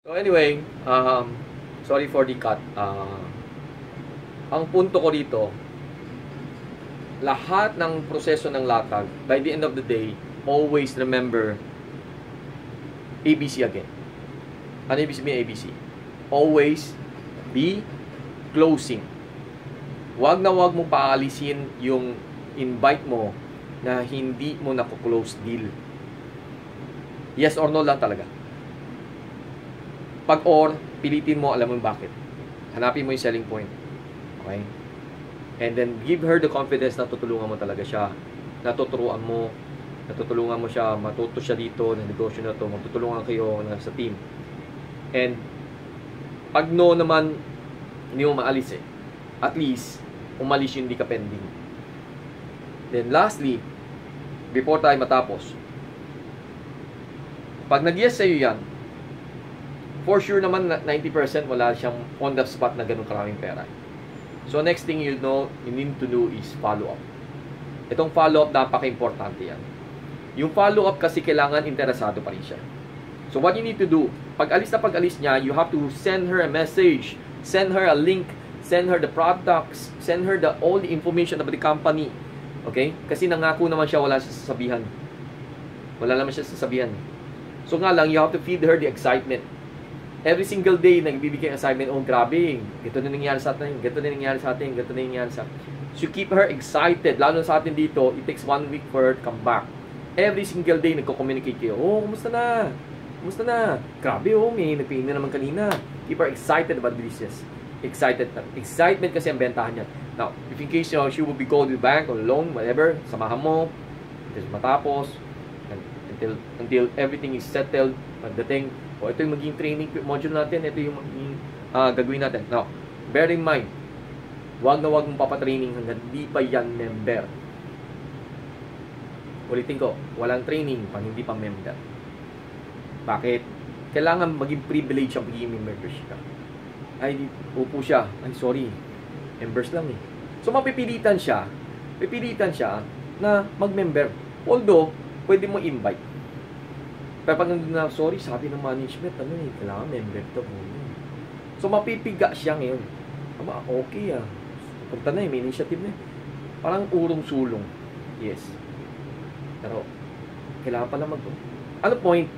So anyway, sorry for the cut. Ang punto ko dito, lahat ng proseso ng latag, by the end of the day, always remember ABC again. Ano ibig sabihin ABC? Always be closing. Wag na wag mo paalisin yung invite mo na hindi mo naku-close deal. Yes or no lang talaga. Pag or, pilitin mo, alam mo bakit. Hanapin mo yung selling point. Okay? And then, give her the confidence na tutulungan mo talaga siya. Natutulungan mo siya, matuto siya dito, na negosyo na to, matutulungan kayo sa team. And, pag no naman, hindi mo maalis at least, umalis yung hindi ka pending. Then, lastly, before tayo matapos, pag nag-yes sa'yo yan, for sure naman 90% wala siyang on the spot na ganun karaming pera. So next thing you need to do is follow up. Itong follow up, napaka-importante yan. Yung follow up kasi kailangan interesado pa rin siya. So what you need to do, pag alis niya, you have to send her a message, send her a link, send her the products, send her all the information about the company. Okay? Kasi nangako naman siya, wala siya sasabihan. Wala naman siya sasabihan. So nga lang, you have to feed her the excitement. Every single day, nagbibigay assignment, oh grabe, ganito na nangyari sa atin, ganito na nangyari sa atin, ganito na nangyari sa atin. So keep her excited, lalo sa atin dito, it takes 1 week for her to come back. Every single day, nagko-communicate kayo, oh, kumusta na? Kumusta na? Grabe, oh, may nagpingin na naman kanina. Keep her excited about business. Excited. Excitement kasi ang bentahan niya. Now, if in case she will be called to the bank or loan, whatever, samahan mo, until matapos, until everything is settled, pagdating, o ito yung magiging training module natin, ito yung magiging gagawin natin. Now, bear in mind, wag na wag mong papatraining hanggang di pa yan member. Ulitin ko, walang training pang hindi pa member. Bakit? Kailangan maging privilege ang pagiging membership ka. Ay, upo siya. Ay, sorry. Members lang eh. So, mapipilitan siya na mag-member. Although, pwede mo invite. Pero pag nandun na, sorry, sabi ng management, kailangan member to. So, mapipiga siya ngayon. Aba, okay Punta na may initiative na parang urong-sulong. Yes. Pero, kailangan pala ano point?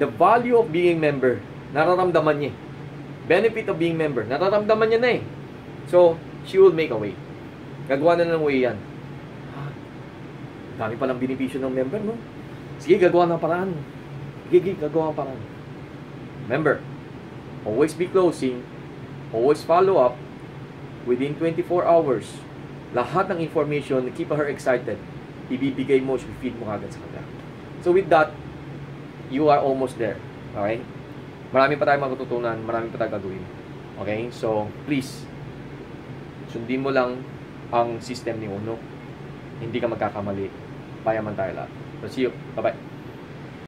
The value of being member, nararamdaman niya. Benefit of being member, nararamdaman niya na So, she will make a way. Gagawa na ng way yan. Dami palang benepisyo ng member, no? Sige, gagawa ng paraan. Gagawa ng paraan. Remember, always be closing, always follow up, within 24 hours, lahat ng information, keep her excited, ibibigay mo, feed mo agad sa kanya. So with that, you are almost there. Okay? Marami pa tayong matututunan, marami pa tayong gagawin. Okay? So, please, sundin mo lang ang system ni Uno. Hindi ka magkakamali. Payaman tayo lahat. So, see you. Bye-bye.